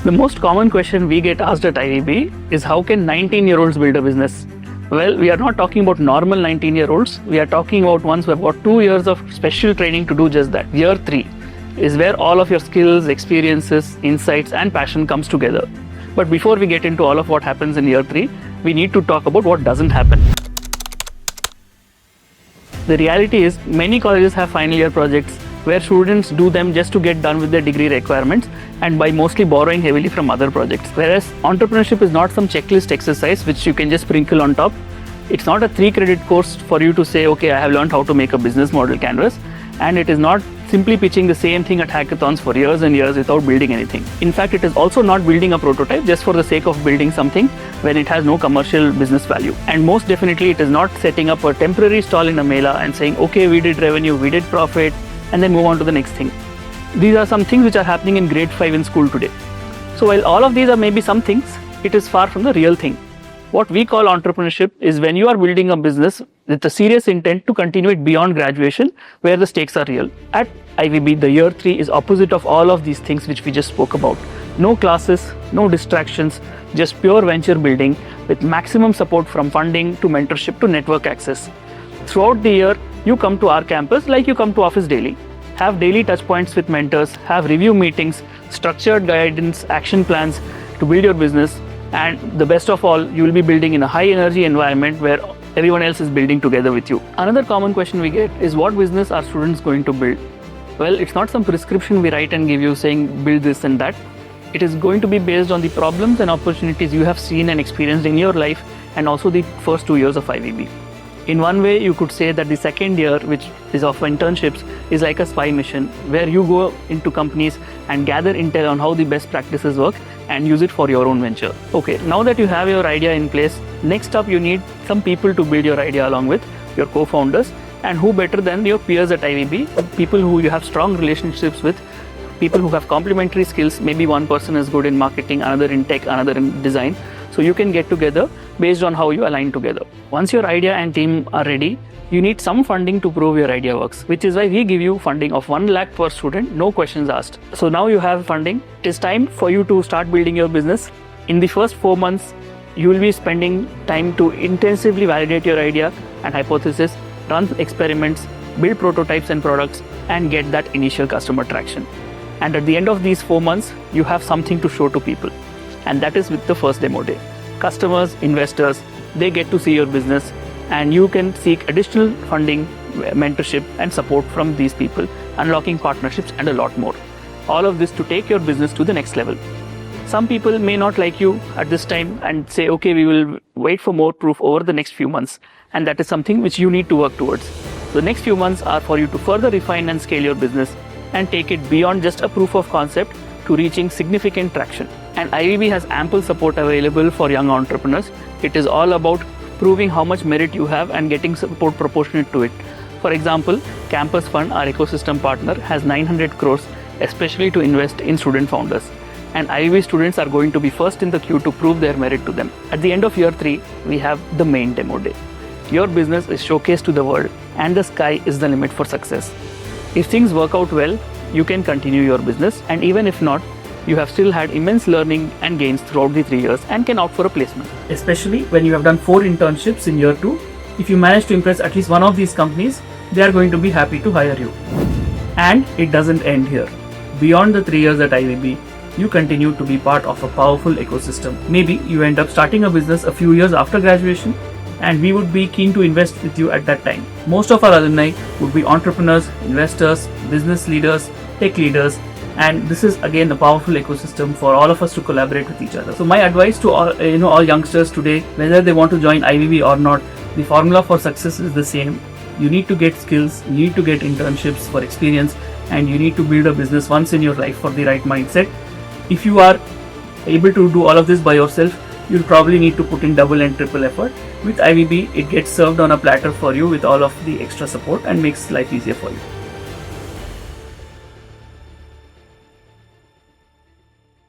The most common question we get asked at IVB is how can 19-year-olds build a business? Well, we are not talking about normal 19-year-olds. We are talking about ones who have got 2 years of special training to do just that. Year 3 is where all of your skills, experiences, insights and passion comes together. But before we get into all of what happens in year 3, we need to talk about what doesn't happen. The reality is many colleges have final year projects where students do them just to get done with their degree requirements and by mostly borrowing heavily from other projects. Whereas entrepreneurship is not some checklist exercise which you can just sprinkle on top. It's not a 3-credit course for you to say, okay, I have learned how to make a business model canvas. And it is not simply pitching the same thing at hackathons for years and years without building anything. In fact, it is also not building a prototype just for the sake of building something when it has no commercial business value. And most definitely, it is not setting up a temporary stall in a mela and saying, okay, we did revenue, we did profit, and then move on to the next thing. These are some things which are happening in grade 5 in school today. So while all of these are maybe some things, it is far from the real thing. What we call entrepreneurship is when you are building a business with a serious intent to continue it beyond graduation where the stakes are real. At IVB, the year 3 is opposite of all of these things which we just spoke about. No classes, no distractions, just pure venture building with maximum support from funding to mentorship to network access. Throughout the year, you come to our campus like you come to office daily. Have daily touch points with mentors, have review meetings, structured guidance, action plans to build your business. And the best of all, you will be building in a high energy environment where everyone else is building together with you. Another common question we get is what business are students going to build? Well, it's not some prescription we write and give you saying build this and that. It is going to be based on the problems and opportunities you have seen and experienced in your life and also the first 2 years of IVB. In one way, you could say that the second year, which is of internships, is like a spy mission where you go into companies and gather intel on how the best practices work and use it for your own venture. Okay, now that you have your idea in place, next up you need some people to build your idea along with, your co-founders, and who better than your peers at IVB, people who you have strong relationships with, people who have complementary skills. Maybe one person is good in marketing, another in tech, another in design. So you can get together based on how you align together. Once your idea and team are ready, you need some funding to prove your idea works, which is why we give you funding of 1 lakh per student, no questions asked. So now you have funding. It is time for you to start building your business. In the first 4 months, you will be spending time to intensively validate your idea and hypothesis, run experiments, build prototypes and products, and get that initial customer traction. And at the end of these 4 months, you have something to show to people. And that is with the first demo day. Customers, investors, they get to see your business and you can seek additional funding, mentorship and support from these people, unlocking partnerships and a lot more. All of this to take your business to the next level. Some people may not like you at this time and say, okay, we will wait for more proof over the next few months. And that is something which you need to work towards. The next few months are for you to further refine and scale your business and take it beyond just a proof of concept to reaching significant traction. And IVB has ample support available for young entrepreneurs. It is all about proving how much merit you have and getting support proportionate to it. For example, Campus Fund, our ecosystem partner, has 900 crores especially to invest in student founders. And IVB students are going to be first in the queue to prove their merit to them. At the end of year 3, we have the main demo day. Your business is showcased to the world and the sky is the limit for success. If things work out well, you can continue your business, and even if not, you have still had immense learning and gains throughout the 3 years and can opt for a placement. Especially when you have done 4 internships in year 2, if you manage to impress at least one of these companies, they are going to be happy to hire you. And it doesn't end here. Beyond the 3 years at IVB, you continue to be part of a powerful ecosystem. Maybe you end up starting a business a few years after graduation, and we would be keen to invest with you at that time. Most of our alumni would be entrepreneurs, investors, business leaders, tech leaders, and this is again a powerful ecosystem for all of us to collaborate with each other. So my advice to all youngsters today, whether they want to join IVB or not, the formula for success is the same. You need to get skills, you need to get internships for experience, and you need to build a business once in your life for the right mindset. If you are able to do all of this by yourself, you'll probably need to put in double and triple effort. With IVB, it gets served on a platter for you with all of the extra support and makes life easier for you.